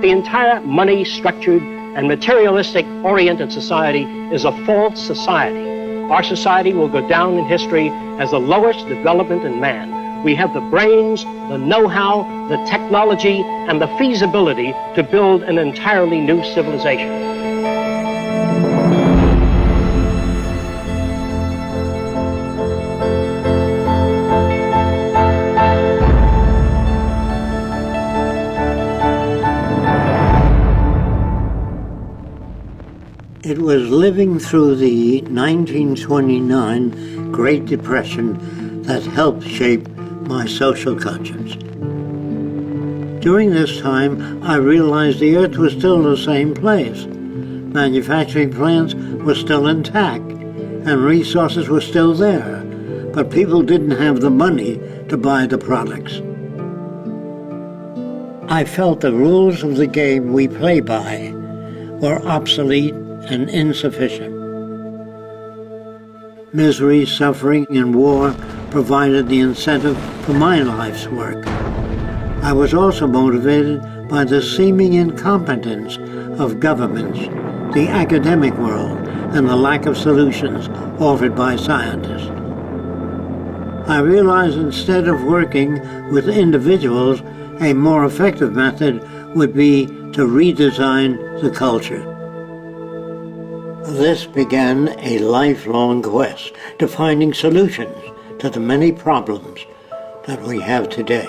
the entire money-structured and materialistic-oriented society is a false society. Our society will go down in history as the lowest development in man. We have the brains, the know-how, the technology, and the feasibility to build an entirely new civilization. It was living through the 1929 Great Depression that helped shape my social conscience. During this time, I realized the Earth was still the same place. Manufacturing plants were still intact, and resources were still there, but people didn't have the money to buy the products. I felt the rules of the game we play by were obsolete and insufficient. Misery, suffering, and war provided the incentive for my life's work. I was also motivated by the seeming incompetence of governments, the academic world, and the lack of solutions offered by scientists. I realized instead of working with individuals, a more effective method would be to redesign the culture. This began a lifelong quest to finding solutions to the many problems that we have today.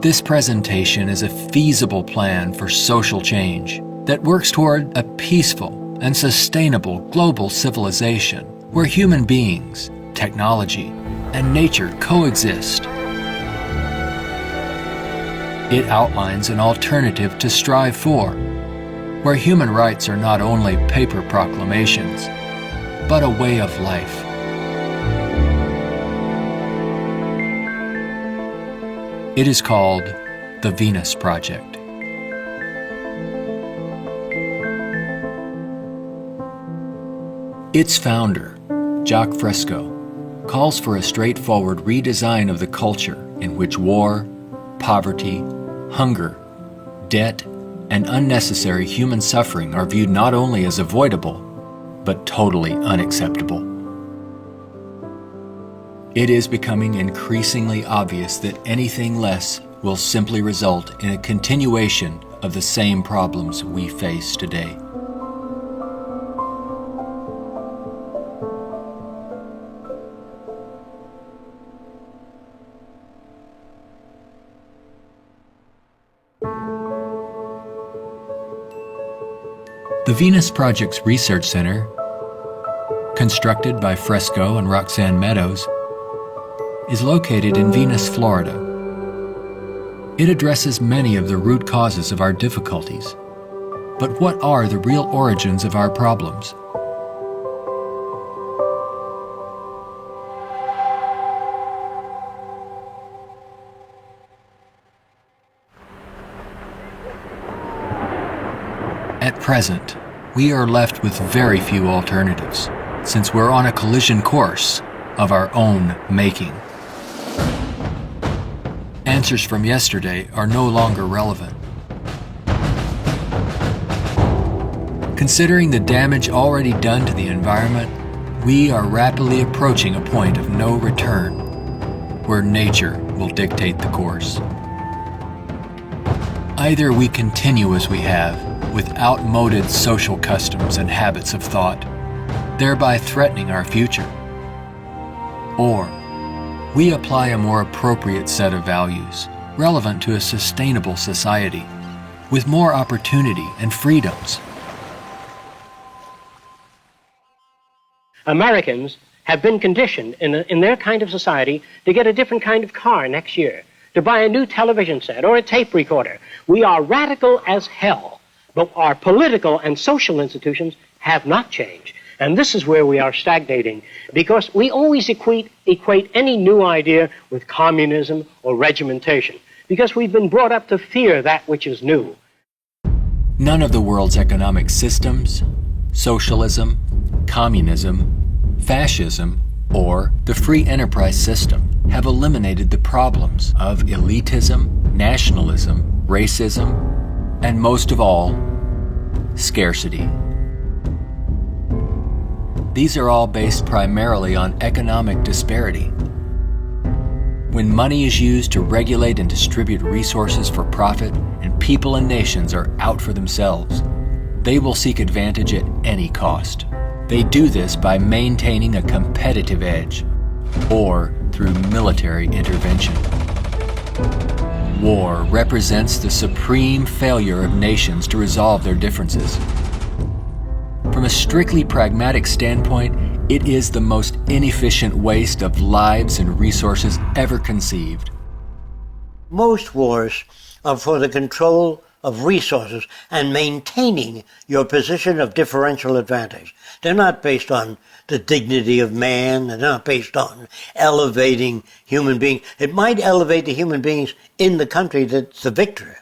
This presentation is a feasible plan for social change that works toward a peaceful and sustainable global civilization where human beings, technology, and nature coexist. It outlines an alternative to strive for, where human rights are not only paper proclamations, but a way of life. It is called the Venus Project. Its founder, Jacques Fresco, calls for a straightforward redesign of the culture in which war, poverty, hunger, debt, and unnecessary human suffering are viewed not only as avoidable, but totally unacceptable. It is becoming increasingly obvious that anything less will simply result in a continuation of the same problems we face today. The Venus Project's Research Center, constructed by Fresco and Roxanne Meadows, is located in Venus, Florida. It addresses many of the root causes of our difficulties. But what are the real origins of our problems? At present, we are left with very few alternatives, since we're on a collision course of our own making. Answers from yesterday are no longer relevant. Considering the damage already done to the environment, we are rapidly approaching a point of no return, where nature will dictate the course. Either we continue as we have, with outmoded social customs and habits of thought, thereby threatening our future, or we apply a more appropriate set of values, relevant to a sustainable society, with more opportunity and freedoms. Americans have been conditioned in their kind of society to get a different kind of car next year, to buy a new television set or a tape recorder. We are radical as hell, but our political and social institutions have not changed. And this is where we are stagnating, because we always equate any new idea with communism or regimentation, because we've been brought up to fear that which is new. None of the world's economic systems, socialism, communism, fascism, or the free enterprise system have eliminated the problems of elitism, nationalism, racism, and most of all, scarcity. These are all based primarily on economic disparity. When money is used to regulate and distribute resources for profit, and people and nations are out for themselves, they will seek advantage at any cost. They do this by maintaining a competitive edge, or through military intervention. War represents the supreme failure of nations to resolve their differences. From a strictly pragmatic standpoint, it is the most inefficient waste of lives and resources ever conceived. Most wars are for the control of resources and maintaining your position of differential advantage. They're not based on the dignity of man. They're not based on elevating human beings. It might elevate the human beings in the country that's the victor.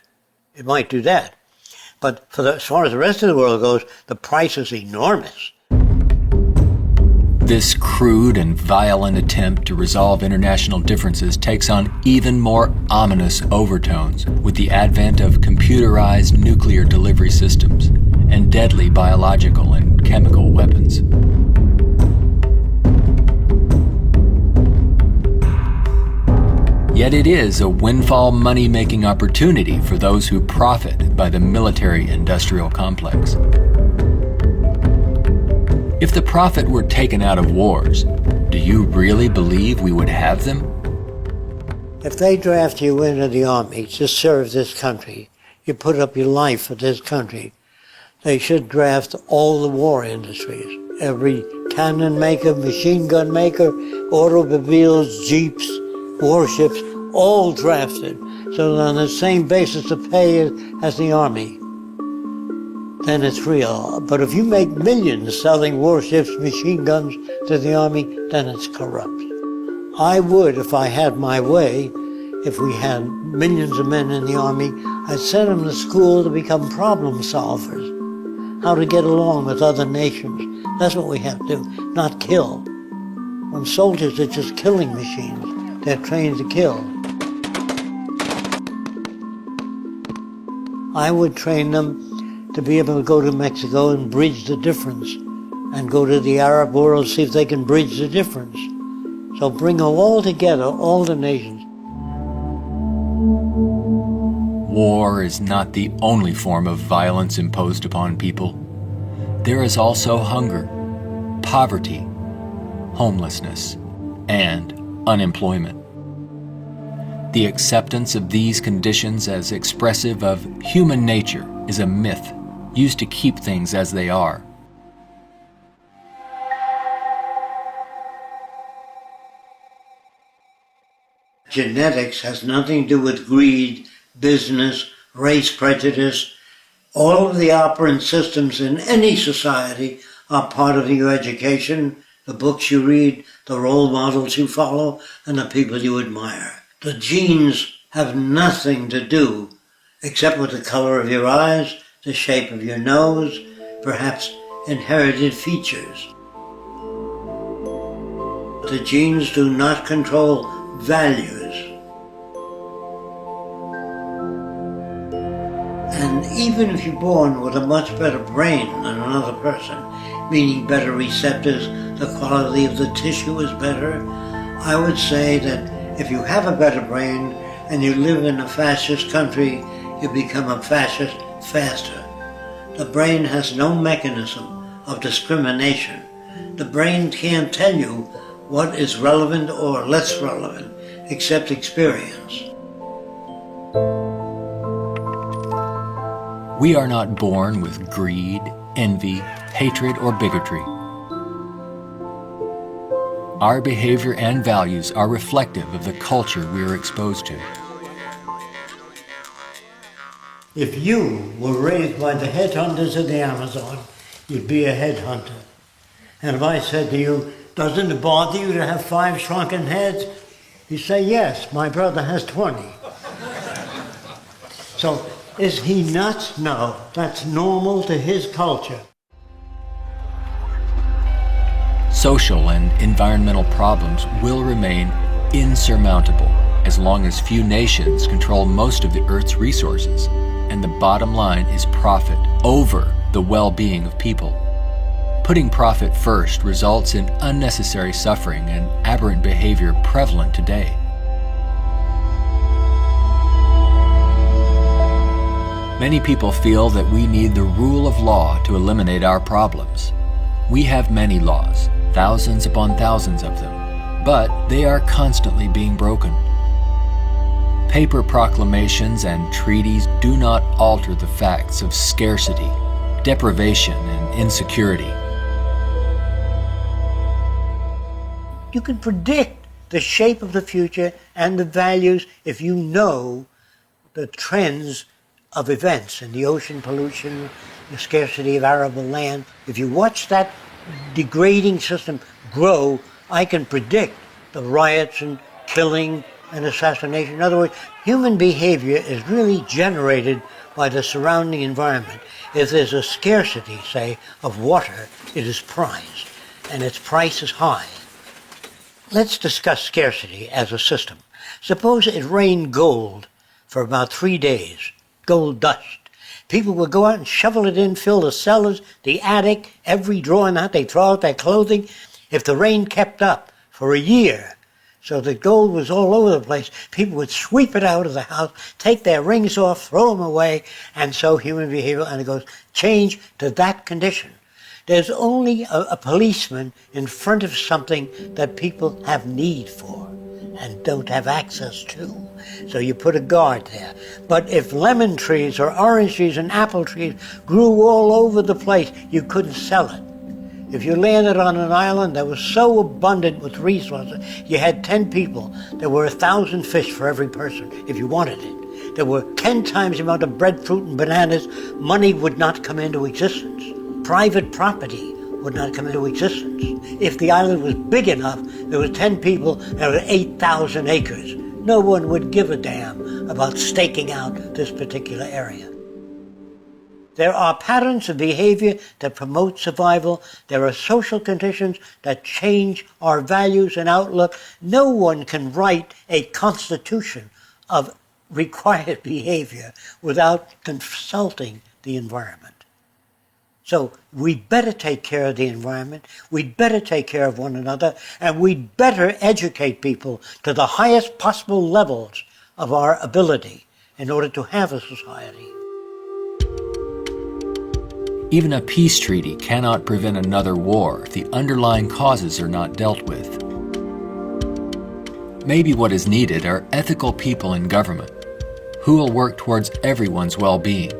It might do that. But as far as the rest of the world goes, the price is enormous. This crude and violent attempt to resolve international differences takes on even more ominous overtones with the advent of computerized nuclear delivery systems and deadly biological and chemical weapons. Yet it is a windfall money-making opportunity for those who profit by the military-industrial complex. If the profit were taken out of wars, do you really believe we would have them? If they draft you into the army to serve this country, you put up your life for this country, they should draft all the war industries. Every cannon maker, machine gun maker, automobiles, jeeps, warships, all drafted, so that on the same basis of pay as the army. Then it's real. But if you make millions selling warships, machine guns to the army, then it's corrupt. I would, if I had my way, if we had millions of men in the army, I'd send them to school to become problem solvers, how to get along with other nations. That's what we have to do, not kill. When soldiers are just killing machines, they're trained to kill. I would train them to be able to go to Mexico and bridge the difference, and go to the Arab world, see if they can bridge the difference. So bring them all together, all the nations. War is not the only form of violence imposed upon people. There is also hunger, poverty, homelessness, and unemployment. The acceptance of these conditions as expressive of human nature is a myth used to keep things as they are. Genetics has nothing to do with greed, business, race prejudice. All of the operant systems in any society are part of your education, the books you read, the role models you follow, and the people you admire. The genes have nothing to do except with the color of your eyes, the shape of your nose, perhaps inherited features. The genes do not control values. And even if you're born with a much better brain than another person, meaning better receptors, the quality of the tissue is better, I would say that if you have a better brain and you live in a fascist country, you become a fascist faster. The brain has no mechanism of discrimination. The brain can't tell you what is relevant or less relevant, except experience. We are not born with greed, envy, hatred, or bigotry. Our behavior and values are reflective of the culture we are exposed to. If you were raised by the headhunters of the Amazon, you'd be a headhunter. And if I said to you, doesn't it bother you to have 5 shrunken heads? You say, yes, my brother has 20. So, is he nuts? No, that's normal to his culture. social and environmental problems will remain insurmountable as long as few nations control most of the Earth's resources, and the bottom line is profit over the well-being of people. Putting profit first results in unnecessary suffering and aberrant behavior prevalent today. Many people feel that we need the rule of law to eliminate our problems. We have many laws, thousands upon thousands of them, but they are constantly being broken. Paper proclamations and treaties do not alter the facts of scarcity, deprivation, and insecurity. You can predict the shape of the future and the values if you know the trends of events and the ocean pollution, the scarcity of arable land. If you watch that degrading system grow, I can predict the riots and killing and assassination. In other words, human behavior is really generated by the surrounding environment. If there's a scarcity, say, of water, it is prized, and its price is high. Let's discuss scarcity as a system. Suppose it rained gold for about 3 days, gold dust. People would go out and shovel it in, fill the cellars, the attic, every drawer in that. They throw out their clothing. If the rain kept up for a year, so the gold was all over the place, people would sweep it out of the house, take their rings off, throw them away, and so human behavior undergoes change to that condition. There's only a policeman in front of something that people have need for and don't have access to. So you put a guard there. But if lemon trees or orange trees and apple trees grew all over the place, you couldn't sell it. If you landed on an island that was so abundant with resources, you had 10 people, there were 1,000 fish for every person if you wanted it. There were 10 times the amount of breadfruit and bananas, money would not come into existence. Private property would not come into existence. If the island was big enough, there were 10 people, there were 8,000 acres. No one would give a damn about staking out this particular area. There are patterns of behavior that promote survival. There are social conditions that change our values and outlook. No one can write a constitution of required behavior without consulting the environment. So we'd better take care of the environment, we'd better take care of one another, and we'd better educate people to the highest possible levels of our ability in order to have a society. Even a peace treaty cannot prevent another war if the underlying causes are not dealt with. Maybe what is needed are ethical people in government who will work towards everyone's well-being.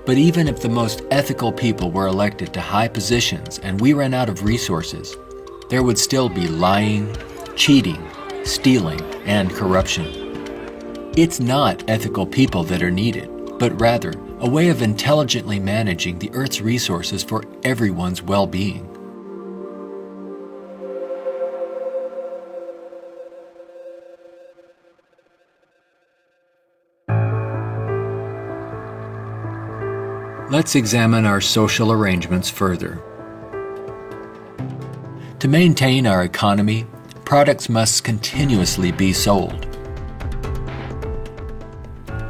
But even if the most ethical people were elected to high positions and we ran out of resources, there would still be lying, cheating, stealing, and corruption. It's not ethical people that are needed, but rather a way of intelligently managing the Earth's resources for everyone's well-being. Let's examine our social arrangements further. To maintain our economy, products must continuously be sold.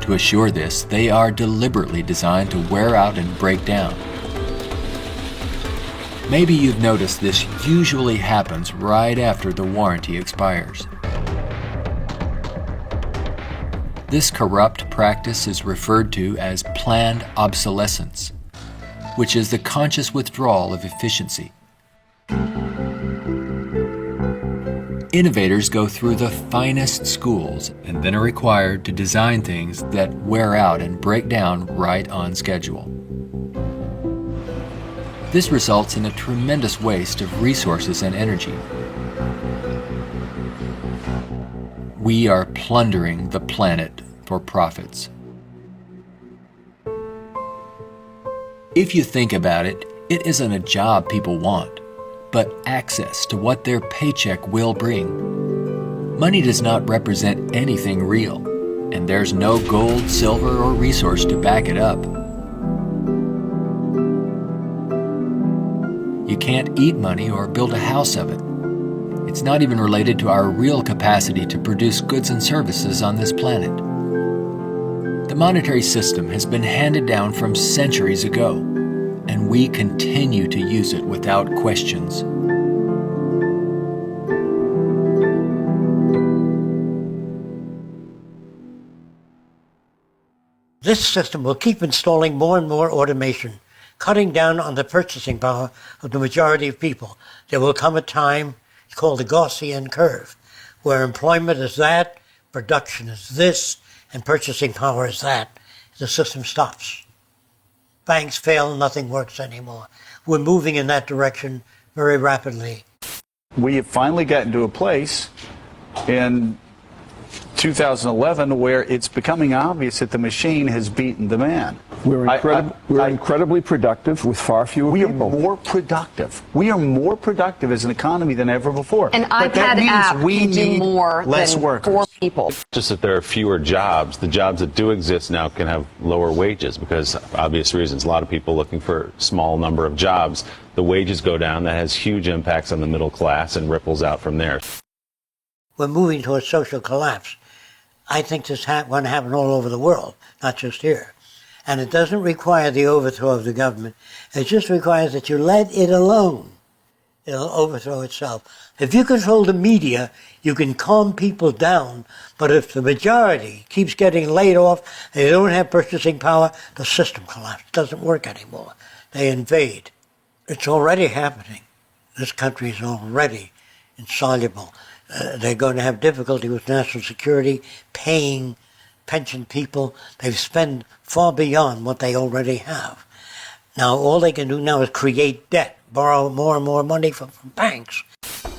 To assure this, they are deliberately designed to wear out and break down. Maybe you've noticed this usually happens right after the warranty expires. This corrupt practice is referred to as planned obsolescence, which is the conscious withdrawal of efficiency. Innovators go through the finest schools and then are required to design things that wear out and break down right on schedule. This results in a tremendous waste of resources and energy. We are plundering the planet for profits. If you think about it, it isn't a job people want, but access to what their paycheck will bring. Money does not represent anything real, and there's no gold, silver, or resource to back it up. You can't eat money or build a house of it. It's not even related to our real capacity to produce goods and services on this planet. The monetary system has been handed down from centuries ago, and we continue to use it without questions. This system will keep installing more and more automation, cutting down on the purchasing power of the majority of people. There will come a time, it's called the Gaussian curve, where employment is that, production is this, and purchasing power is that. The system stops. Banks fail, nothing works anymore. We're moving in that direction very rapidly. We have finally gotten to a place in 2011 where it's becoming obvious that the machine has beaten the man. We're incredibly productive with far fewer people. We are more productive. We are more productive as an economy than ever before. An but iPad that means app we can do need more less than workers. 4 people. Just that there are fewer jobs. The jobs that do exist now can have lower wages because of obvious reasons. A lot of people looking for a small number of jobs. The wages go down. That has huge impacts on the middle class and ripples out from there. We're moving towards social collapse. I think this is going to happen all over the world, not just here. And it doesn't require the overthrow of the government. It just requires that you let it alone. It'll overthrow itself. If you control the media, you can calm people down. But if the majority keeps getting laid off, they don't have purchasing power, the system collapses. It doesn't work anymore. They invade. It's already happening. This country is already insoluble. They're going to have difficulty with national security, paying pension people. They've spent far beyond what they already have. Now, all they can do now is create debt, borrow more and more money from banks.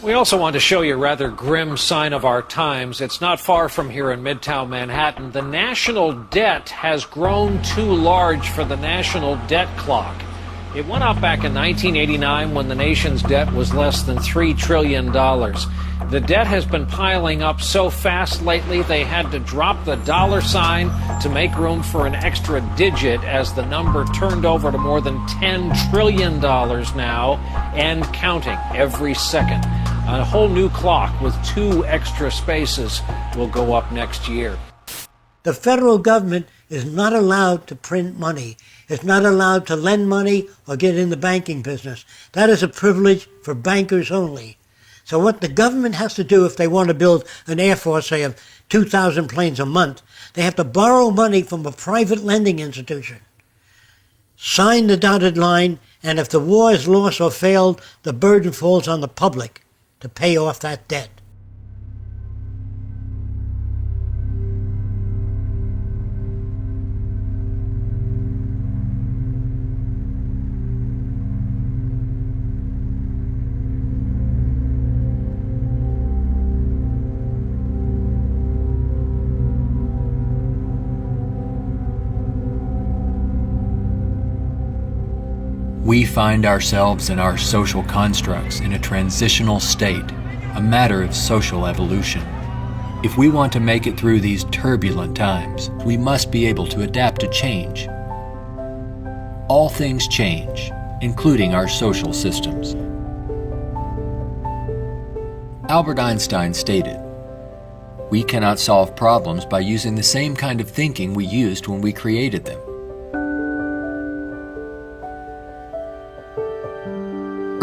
We also want to show you a rather grim sign of our times. It's not far from here in Midtown Manhattan. The national debt has grown too large for the national debt clock. It went up back in 1989 when the nation's debt was less than $3 trillion. The debt has been piling up so fast lately they had to drop the dollar sign to make room for an extra digit as the number turned over to more than $10 trillion now and counting every second. A whole new clock with 2 extra spaces will go up next year. The federal government is not allowed to print money. It's not allowed to lend money or get in the banking business. That is a privilege for bankers only. So what the government has to do if they want to build an air force, say, of 2,000 planes a month, they have to borrow money from a private lending institution, sign the dotted line, and if the war is lost or failed, the burden falls on the public to pay off that debt. We find ourselves and our social constructs in a transitional state, a matter of social evolution. If we want to make it through these turbulent times, we must be able to adapt to change. All things change, including our social systems. Albert Einstein stated, "We cannot solve problems by using the same kind of thinking we used when we created them."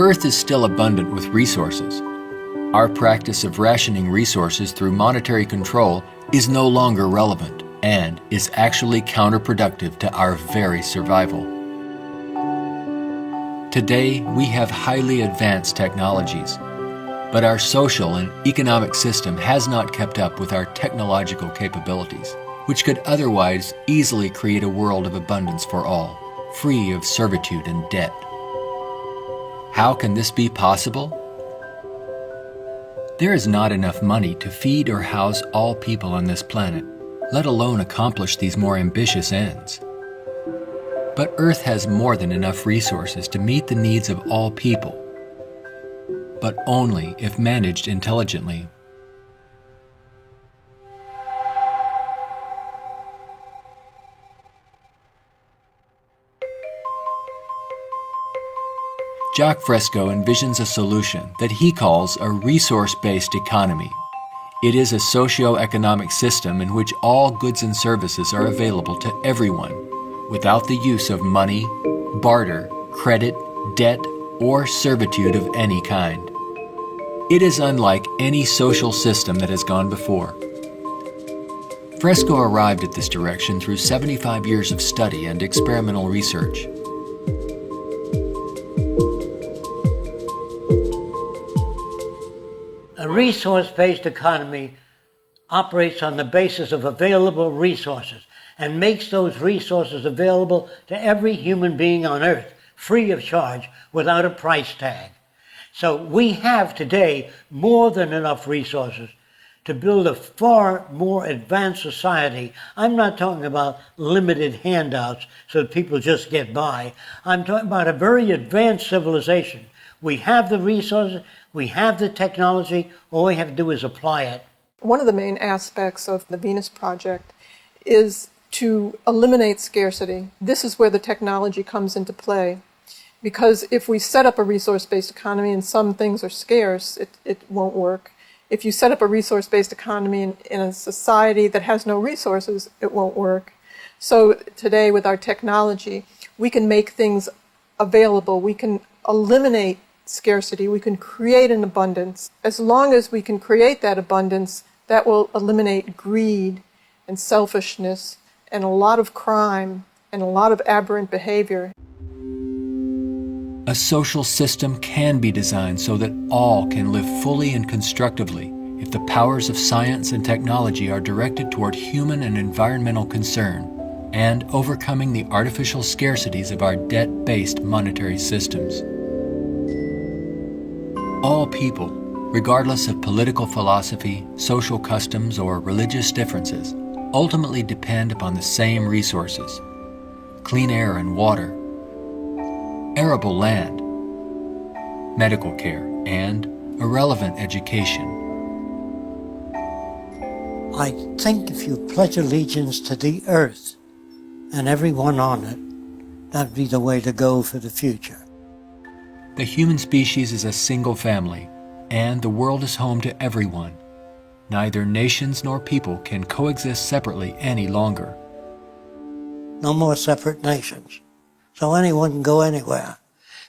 Earth is still abundant with resources. Our practice of rationing resources through monetary control is no longer relevant and is actually counterproductive to our very survival. Today, we have highly advanced technologies, but our social and economic system has not kept up with our technological capabilities, which could otherwise easily create a world of abundance for all, free of servitude and debt. How can this be possible? There is not enough money to feed or house all people on this planet, let alone accomplish these more ambitious ends. But Earth has more than enough resources to meet the needs of all people, but only if managed intelligently. Jacques Fresco envisions a solution that he calls a resource-based economy. It is a socio-economic system in which all goods and services are available to everyone without the use of money, barter, credit, debt, or servitude of any kind. It is unlike any social system that has gone before. Fresco arrived at this direction through 75 years of study and experimental research. A resource-based economy operates on the basis of available resources and makes those resources available to every human being on earth, free of charge, without a price tag. So we have today more than enough resources to build a far more advanced society. I'm not talking about limited handouts so that people just get by. I'm talking about a very advanced civilization. We have the resources, we have the technology, all we have to do is apply it. One of the main aspects of the Venus Project is to eliminate scarcity. This is where the technology comes into play. Because if we set up a resource-based economy and some things are scarce, it won't work. If you set up a resource-based economy in a society that has no resources, it won't work. So today with our technology, we can make things available. We can eliminate scarcity. We can create an abundance. As long as we can create that abundance, that will eliminate greed and selfishness and a lot of crime and a lot of aberrant behavior. A social system can be designed so that all can live fully and constructively if the powers of science and technology are directed toward human and environmental concern and overcoming the artificial scarcities of our debt-based monetary systems. All people, regardless of political philosophy, social customs, or religious differences, ultimately depend upon the same resources: clean air and water, arable land, medical care, and a relevant education. I think if you pledge allegiance to the earth and everyone on it, that'd be the way to go for the future. The human species is a single family, and the world is home to everyone. Neither nations nor people can coexist separately any longer. No more separate nations. So anyone can go anywhere.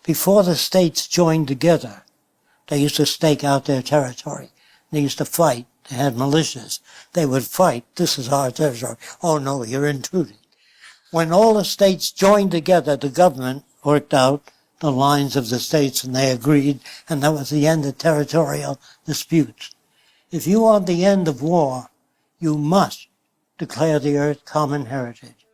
Before the states joined together, they used to stake out their territory. They used to fight. They had militias. They would fight. This is our territory. Oh no, you're intruding. When all the states joined together, the government worked out the lines of the states and they agreed, and that was the end of territorial disputes. If you want the end of war, you must declare the earth common heritage.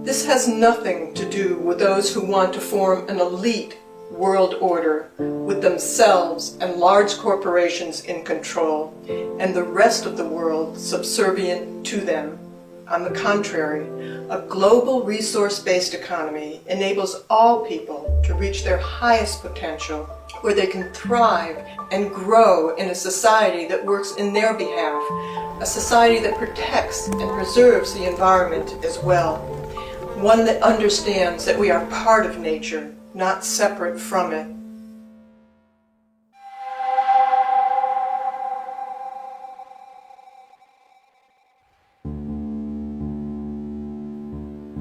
This has nothing to do with those who want to form an elite world order with themselves and large corporations in control and the rest of the world subservient to them. On the contrary, a global resource-based economy enables all people to reach their highest potential, where they can thrive and grow in a society that works in their behalf, a society that protects and preserves the environment as well, one that understands that we are part of nature, not separate from it.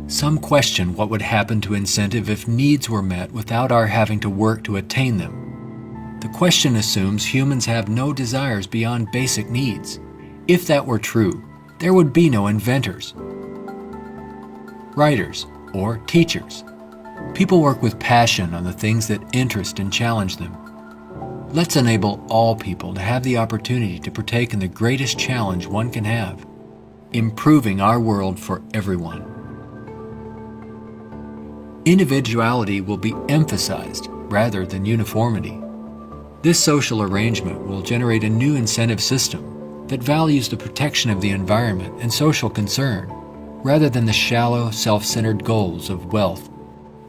Some question what would happen to incentive if needs were met without our having to work to attain them. The question assumes humans have no desires beyond basic needs. If that were true, there would be no inventors, writers, or teachers. People work with passion on the things that interest and challenge them. Let's enable all people to have the opportunity to partake in the greatest challenge one can have, improving our world for everyone. Individuality will be emphasized rather than uniformity. This social arrangement will generate a new incentive system that values the protection of the environment and social concern, rather than the shallow, self-centered goals of wealth,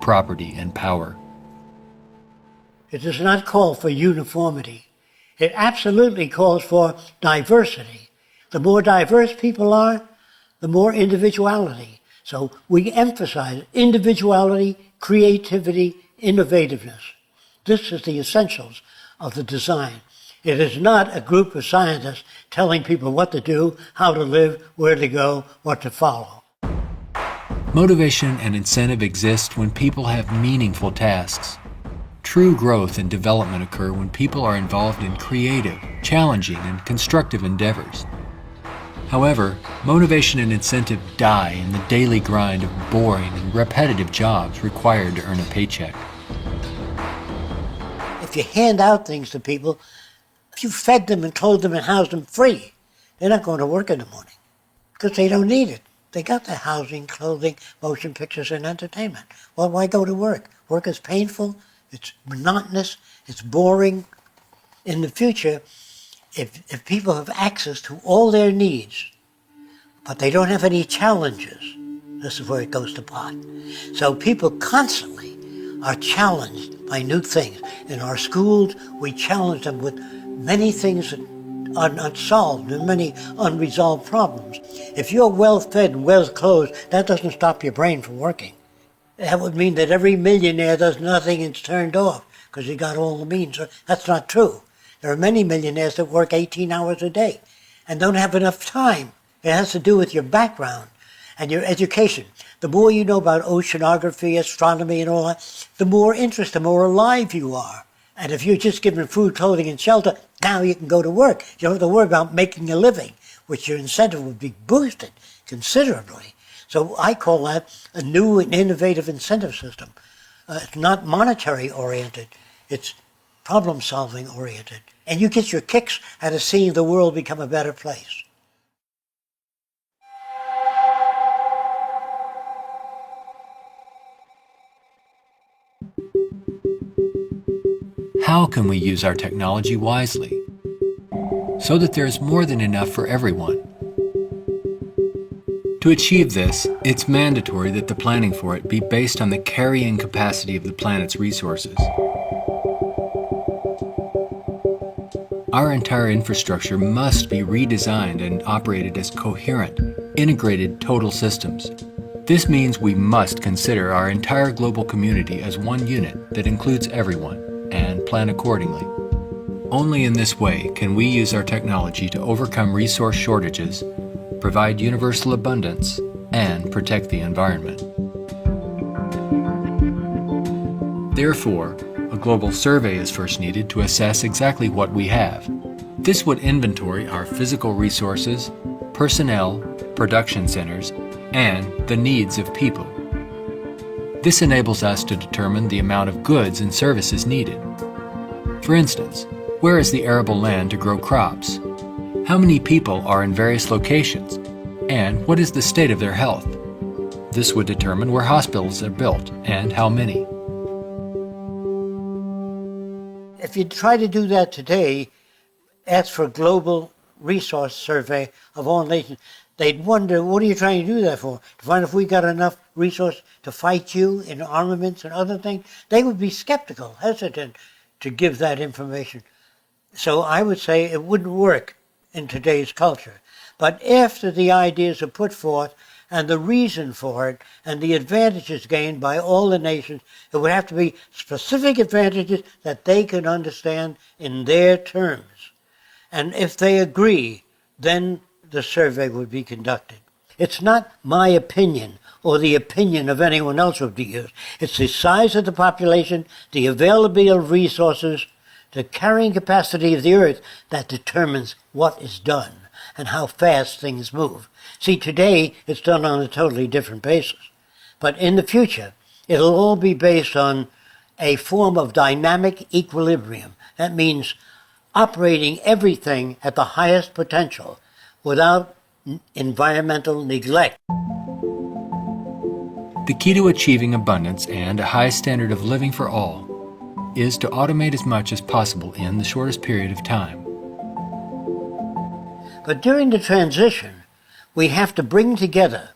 property, and power. It does not call for uniformity. It absolutely calls for diversity. The more diverse people are, the more individuality. So we emphasize individuality, creativity, innovativeness. This is the essentials of the design. It is not a group of scientists telling people what to do, how to live, where to go, what to follow. Motivation and incentive exist when people have meaningful tasks. True growth and development occur when people are involved in creative, challenging, and constructive endeavors. However, motivation and incentive die in the daily grind of boring and repetitive jobs required to earn a paycheck. If you hand out things to people, if you fed them and clothed them and housed them free, they're not going to work in the morning because they don't need it. They got their housing, clothing, motion pictures, and entertainment. Well, why go to work? Work is painful, it's monotonous, it's boring. In the future, if people have access to all their needs, but they don't have any challenges, this is where it goes to pot. So people constantly are challenged by new things. In our schools, we challenge them with many things that are not solved and many unresolved problems. If you're well-fed and well-clothed, that doesn't stop your brain from working. That would mean that every millionaire does nothing and is turned off because he got all the means. That's not true. There are many millionaires that work 18 hours a day and don't have enough time. It has to do with your background and your education. The more you know about oceanography, astronomy, and all that, the more interest, the more alive you are. And if you're just given food, clothing, and shelter, now you can go to work. You don't have to worry about making a living, which your incentive would be boosted considerably. So I call that a new and innovative incentive system. It's not monetary oriented, it's problem solving oriented. And you get your kicks out of seeing the world become a better place. How can we use our technology wisely so that there is more than enough for everyone? To achieve this, it's mandatory that the planning for it be based on the carrying capacity of the planet's resources. Our entire infrastructure must be redesigned and operated as coherent, integrated total systems. This means we must consider our entire global community as one unit that includes everyone, and plan accordingly. Only in this way can we use our technology to overcome resource shortages, provide universal abundance, and protect the environment. Therefore, a global survey is first needed to assess exactly what we have. This would inventory our physical resources, personnel, production centers, and the needs of people. This enables us to determine the amount of goods and services needed. For instance, where is the arable land to grow crops? How many people are in various locations? And what is the state of their health? This would determine where hospitals are built and how many. If you try to do that today, ask for a global resource survey of all nations, they'd wonder, what are you trying to do that for? To find if we got enough resource to fight you in armaments and other things? They would be skeptical, hesitant to give that information. So I would say it wouldn't work in today's culture. But after the ideas are put forth and the reason for it and the advantages gained by all the nations, it would have to be specific advantages that they can understand in their terms. And if they agree, then the survey would be conducted. It's not my opinion or the opinion of anyone else would be used. It's the size of the population, the availability of resources, the carrying capacity of the earth that determines what is done and how fast things move. See, today it's done on a totally different basis. But in the future, it'll all be based on a form of dynamic equilibrium. That means operating everything at the highest potential without environmental neglect. The key to achieving abundance and a high standard of living for all is to automate as much as possible in the shortest period of time. But during the transition, we have to bring together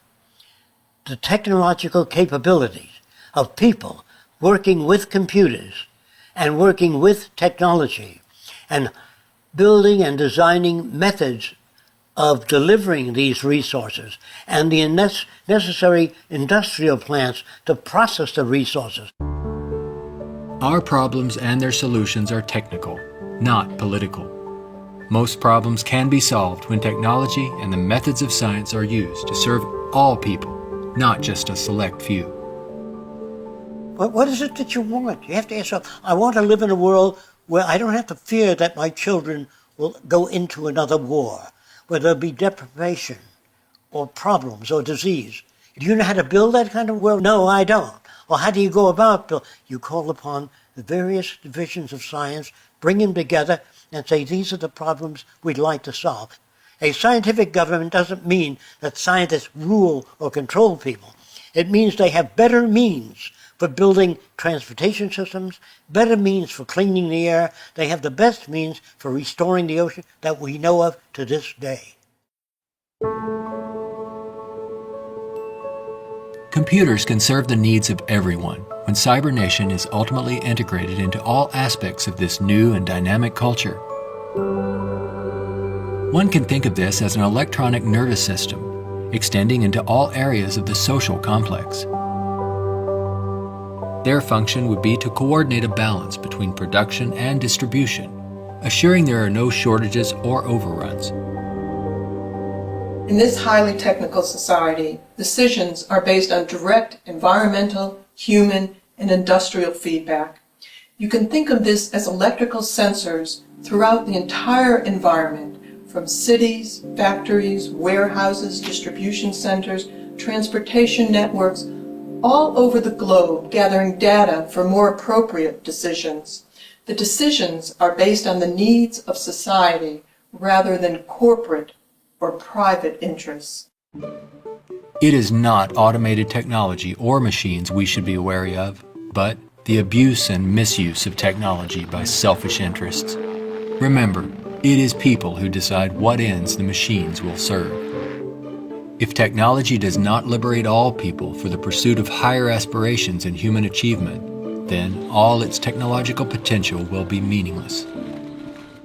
the technological capabilities of people working with computers and working with technology and building and designing methods of delivering these resources and the necessary industrial plants to process the resources. Our problems and their solutions are technical, not political. Most problems can be solved when technology and the methods of science are used to serve all people, not just a select few. But what is it that you want? You have to ask yourself, I want to live in a world where I don't have to fear that my children will go into another war, where there'll be deprivation or problems or disease. Do you know how to build that kind of world? No, I don't. Well, how do you go about building? You call upon the various divisions of science, bring them together, and say, these are the problems we'd like to solve. A scientific government doesn't mean that scientists rule or control people. It means they have better means for building transportation systems, better means for cleaning the air. They have the best means for restoring the ocean that we know of to this day. Computers can serve the needs of everyone when CyberNation is ultimately integrated into all aspects of this new and dynamic culture. One can think of this as an electronic nervous system, extending into all areas of the social complex. Their function would be to coordinate a balance between production and distribution, assuring there are no shortages or overruns. In this highly technical society, decisions are based on direct environmental, human, and industrial feedback. You can think of this as electrical sensors throughout the entire environment, from cities, factories, warehouses, distribution centers, transportation networks, all over the globe, gathering data for more appropriate decisions. The decisions are based on the needs of society rather than corporate or private interests. It is not automated technology or machines we should be wary of, but the abuse and misuse of technology by selfish interests. Remember, it is people who decide what ends the machines will serve. If technology does not liberate all people for the pursuit of higher aspirations and human achievement, then all its technological potential will be meaningless.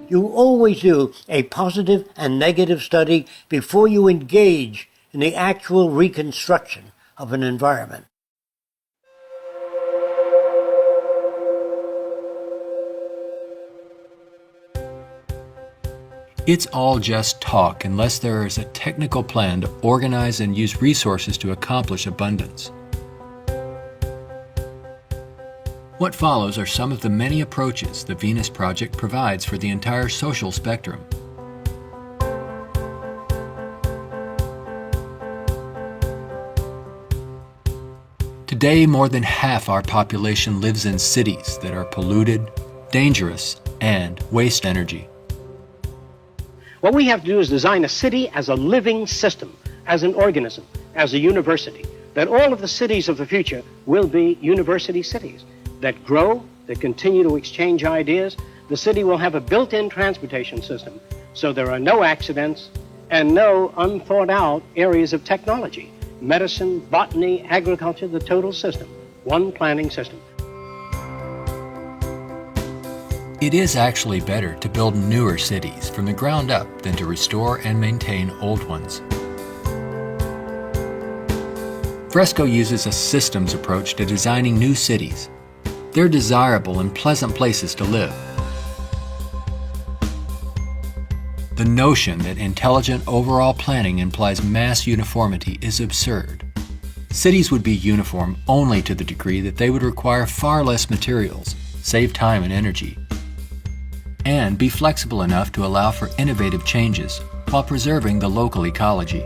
You always do a positive and negative study before you engage in the actual reconstruction of an environment. It's all just talk unless there is a technical plan to organize and use resources to accomplish abundance. What follows are some of the many approaches the Venus Project provides for the entire social spectrum. Today, more than half our population lives in cities that are polluted, dangerous, and waste energy. What we have to do is design a city as a living system, as an organism, as a university, that all of the cities of the future will be university cities that grow, that continue to exchange ideas. The city will have a built-in transportation system, so there are no accidents and no unthought out areas of technology. Medicine, botany, agriculture, the total system, one planning system. It is actually better to build newer cities from the ground up than to restore and maintain old ones. Fresco uses a systems approach to designing new cities. They're desirable and pleasant places to live. The notion that intelligent overall planning implies mass uniformity is absurd. Cities would be uniform only to the degree that they would require far less materials, save time and energy, and be flexible enough to allow for innovative changes while preserving the local ecology.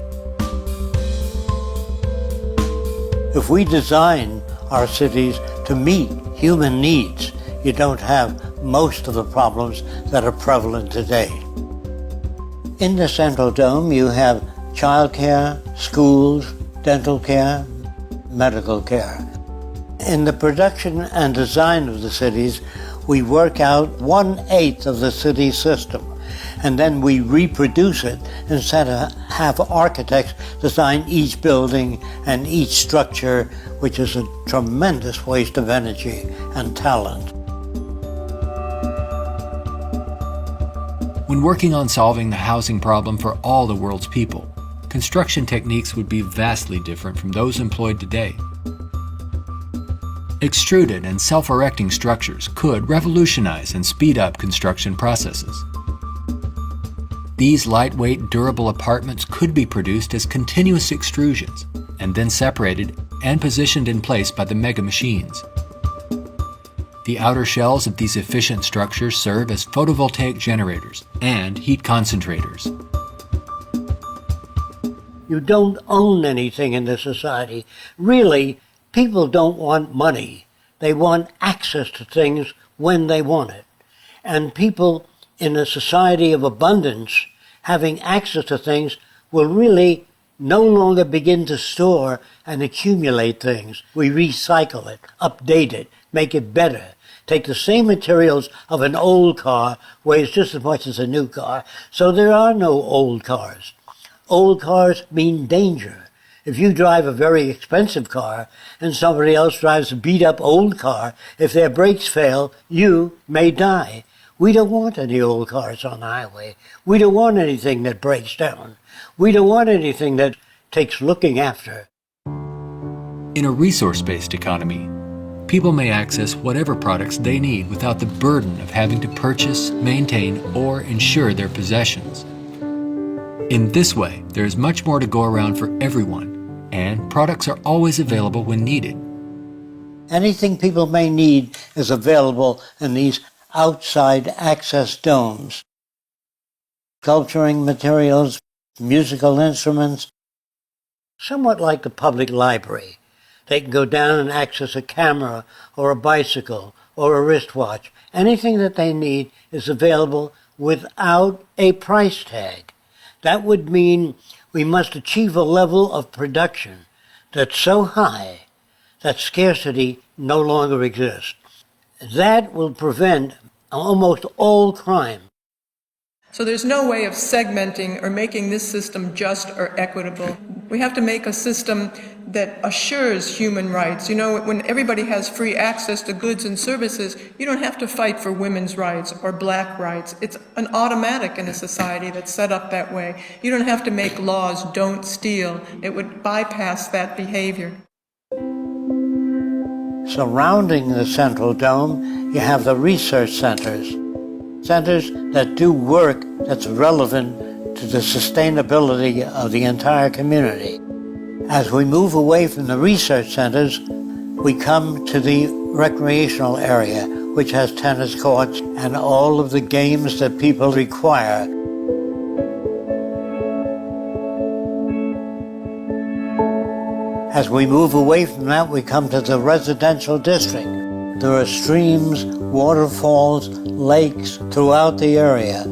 If we design our cities to meet human needs, you don't have most of the problems that are prevalent today. In the Central Dome, you have childcare, schools, dental care, medical care. In the production and design of the cities, we work out 1/8 of the city system, and then we reproduce it instead of have architects design each building and each structure, which is a tremendous waste of energy and talent. When working on solving the housing problem for all the world's people, construction techniques would be vastly different from those employed today. Extruded and self-erecting structures could revolutionize and speed up construction processes. These lightweight, durable apartments could be produced as continuous extrusions and then separated and positioned in place by the mega machines. The outer shells of these efficient structures serve as photovoltaic generators and heat concentrators. You don't own anything in this society. Really, people don't want money. They want access to things when they want it. And people in a society of abundance, having access to things, will really no longer begin to store and accumulate things. We recycle it, update it, make it better. Take the same materials of an old car, weighs just as much as a new car, so there are no old cars. Old cars mean danger. If you drive a very expensive car and somebody else drives a beat-up old car, if their brakes fail, you may die. We don't want any old cars on the highway. We don't want anything that breaks down. We don't want anything that takes looking after. In a resource-based economy, people may access whatever products they need without the burden of having to purchase, maintain, or insure their possessions. In this way, there is much more to go around for everyone, and products are always available when needed. Anything people may need is available in these outside access domes. Sculpturing materials, musical instruments, somewhat like the public library. They can go down and access a camera or a bicycle or a wristwatch. Anything that they need is available without a price tag. That would mean we must achieve a level of production that's so high that scarcity no longer exists. That will prevent almost all crime. So there's no way of segmenting or making this system just or equitable. We have to make a system that assures human rights. You know, when everybody has free access to goods and services, you don't have to fight for women's rights or black rights. It's an automatic in a society that's set up that way. You don't have to make laws, don't steal. It would bypass that behavior. Surrounding the central dome, you have the research centers. Centers that do work that's relevant to the sustainability of the entire community. As we move away from the research centers, we come to the recreational area, which has tennis courts and all of the games that people require. As we move away from that, we come to the residential district. There are streams, waterfalls, lakes throughout the area.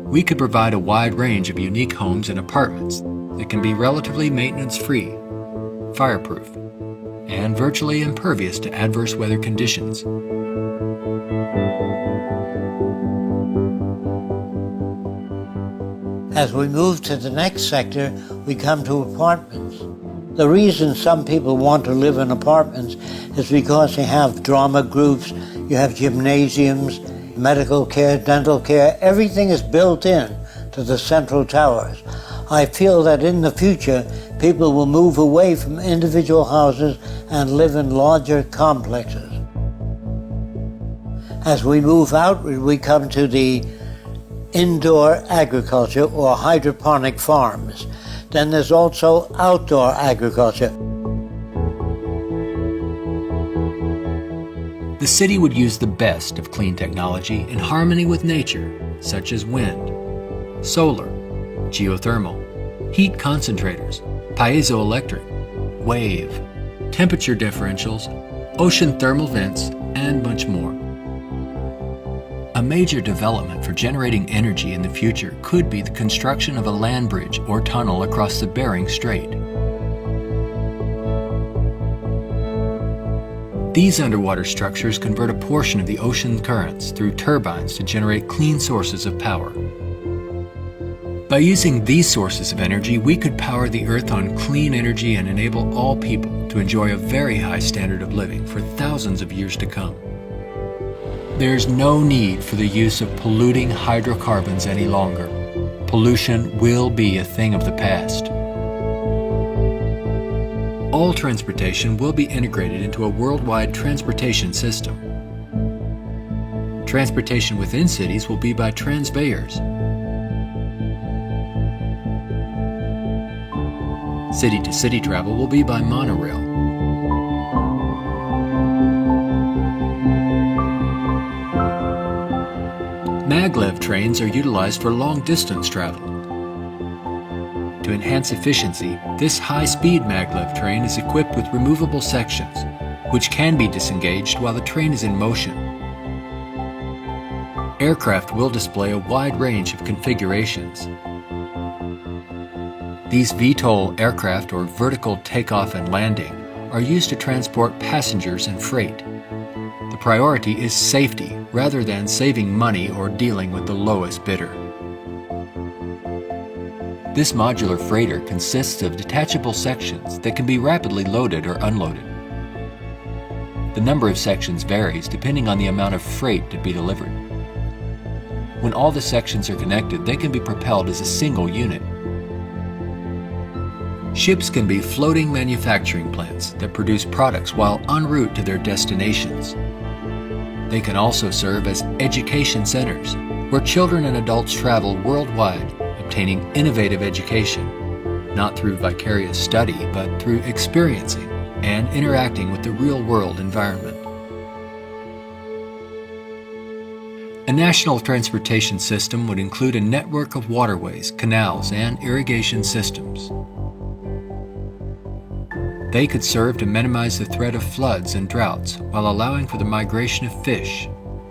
We could provide a wide range of unique homes and apartments that can be relatively maintenance-free, fireproof, and virtually impervious to adverse weather conditions. As we move to the next sector, we come to apartments. The reason some people want to live in apartments is because you have drama groups, you have gymnasiums, medical care, dental care, everything is built in to the central towers. I feel that in the future, people will move away from individual houses and live in larger complexes. As we move outward, we come to the indoor agriculture or hydroponic farms. Then there's also outdoor agriculture. The city would use the best of clean technology in harmony with nature, such as wind, solar, geothermal, heat concentrators, piezoelectric, wave, temperature differentials, ocean thermal vents, and much more. A major development for generating energy in the future could be the construction of a land bridge or tunnel across the Bering Strait. These underwater structures convert a portion of the ocean currents through turbines to generate clean sources of power. By using these sources of energy, we could power the Earth on clean energy and enable all people to enjoy a very high standard of living for thousands of years to come. There's no need for the use of polluting hydrocarbons any longer. Pollution will be a thing of the past. All transportation will be integrated into a worldwide transportation system. Transportation within cities will be by transveyors. City-to-city travel will be by monorail. Maglev trains are utilized for long-distance travel. To enhance efficiency, this high-speed maglev train is equipped with removable sections, which can be disengaged while the train is in motion. Aircraft will display a wide range of configurations. These VTOL aircraft, or vertical takeoff and landing, are used to transport passengers and freight. The priority is safety rather than saving money or dealing with the lowest bidder. This modular freighter consists of detachable sections that can be rapidly loaded or unloaded. The number of sections varies depending on the amount of freight to be delivered. When all the sections are connected, they can be propelled as a single unit. Ships can be floating manufacturing plants that produce products while en route to their destinations. They can also serve as education centers, where children and adults travel worldwide, obtaining innovative education, not through vicarious study, but through experiencing and interacting with the real-world environment. A national transportation system would include a network of waterways, canals, and irrigation systems. They could serve to minimize the threat of floods and droughts while allowing for the migration of fish,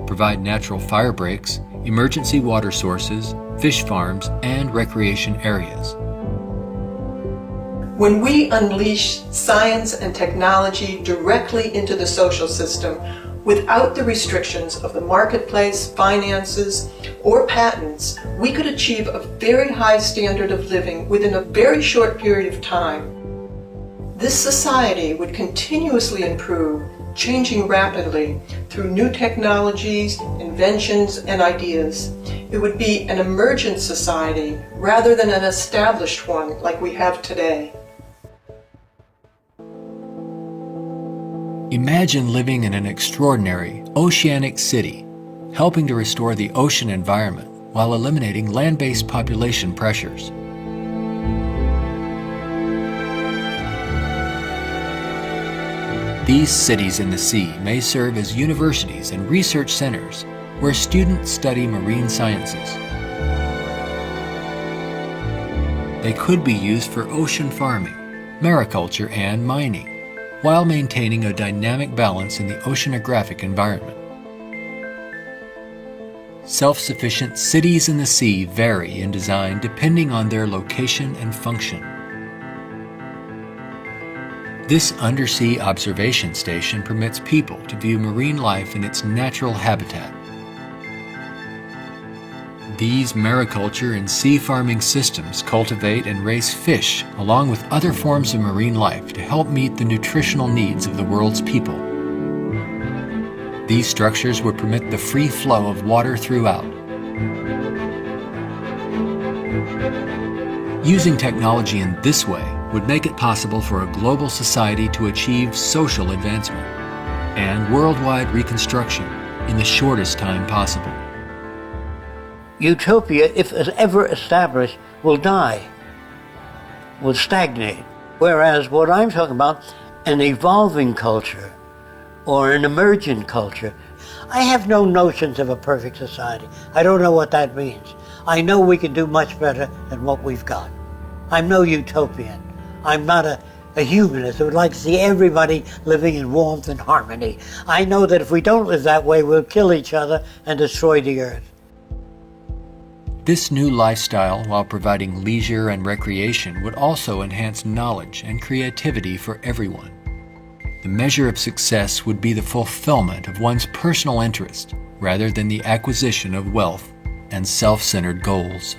provide natural fire breaks, emergency water sources, fish farms, and recreation areas. When we unleash science and technology directly into the social system without the restrictions of the marketplace, finances, or patents, we could achieve a very high standard of living within a very short period of time. This society would continuously improve, changing rapidly through new technologies, inventions, and ideas. It would be an emergent society rather than an established one like we have today. Imagine living in an extraordinary oceanic city, helping to restore the ocean environment while eliminating land-based population pressures. These cities in the sea may serve as universities and research centers where students study marine sciences. They could be used for ocean farming, mariculture, and mining, while maintaining a dynamic balance in the oceanographic environment. Self-sufficient cities in the sea vary in design depending on their location and function. This undersea observation station permits people to view marine life in its natural habitat. These mariculture and sea farming systems cultivate and raise fish along with other forms of marine life to help meet the nutritional needs of the world's people. These structures would permit the free flow of water throughout. Using technology in this way would make it possible for a global society to achieve social advancement and worldwide reconstruction in the shortest time possible. Utopia, if ever established, will die, will stagnate. Whereas what I'm talking about, an evolving culture or an emergent culture, I have no notions of a perfect society. I don't know what that means. I know we can do much better than what we've got. I'm no utopian. I'm not a humanist who would like to see everybody living in warmth and harmony. I know that if we don't live that way, we'll kill each other and destroy the earth. This new lifestyle, while providing leisure and recreation, would also enhance knowledge and creativity for everyone. The measure of success would be the fulfillment of one's personal interest rather than the acquisition of wealth and self-centered goals.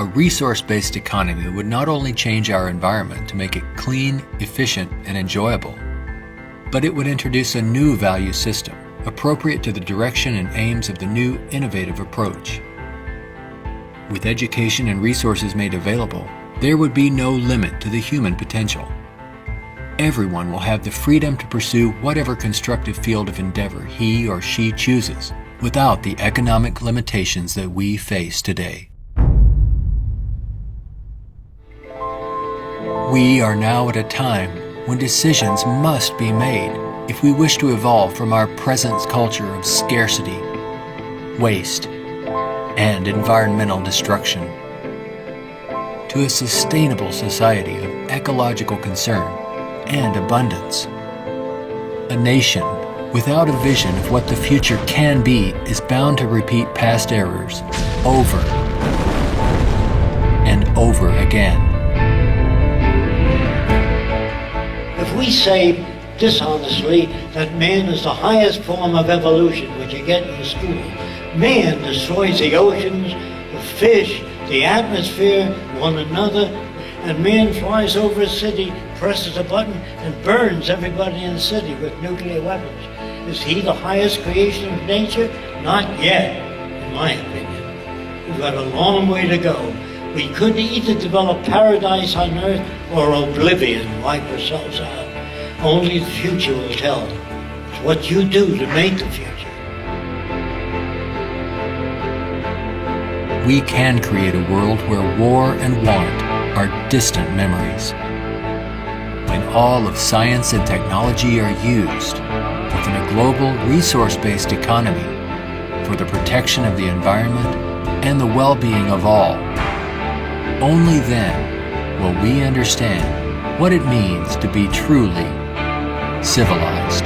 A resource-based economy would not only change our environment to make it clean, efficient, and enjoyable, but it would introduce a new value system appropriate to the direction and aims of the new innovative approach. With education and resources made available, there would be no limit to the human potential. Everyone will have the freedom to pursue whatever constructive field of endeavor he or she chooses, without the economic limitations that we face today. We are now at a time when decisions must be made if we wish to evolve from our present culture of scarcity, waste, and environmental destruction to a sustainable society of ecological concern and abundance. A nation without a vision of what the future can be is bound to repeat past errors over and over again. If we say dishonestly that man is the highest form of evolution, which you get in school, man destroys the oceans, the fish, the atmosphere, one another, and man flies over a city, presses a button, and burns everybody in the city with nuclear weapons. Is he the highest creation of nature? Not yet, in my opinion. We've got a long way to go. We could either develop paradise on earth or oblivion, wipe ourselves out. Only the future will tell. It's what you do to make the future. We can create a world where war and want are distant memories. When all of science and technology are used within a global resource-based economy for the protection of the environment and the well-being of all, only then will we understand what it means to be truly civilized.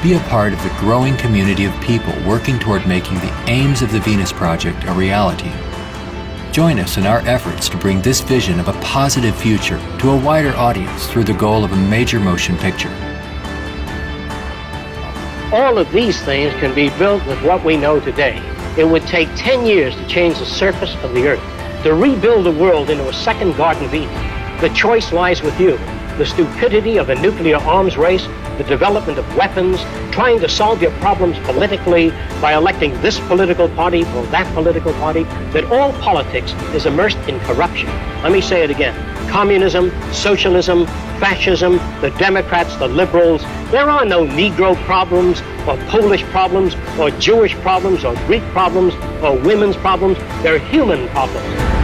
Be a part of the growing community of people working toward making the aims of the Venus Project a reality. Join us in our efforts to bring this vision of a positive future to a wider audience through the goal of a major motion picture. All of these things can be built with what we know today. It would take 10 years to change the surface of the earth, to rebuild the world into a second Garden of Eden. The choice lies with you. The stupidity of a nuclear arms race, the development of weapons, trying to solve your problems politically by electing this political party or that political party, that all politics is immersed in corruption. Let me say it again. Communism, socialism, fascism, the Democrats, the liberals, there are no Negro problems or Polish problems or Jewish problems or Greek problems or women's problems. They're human problems.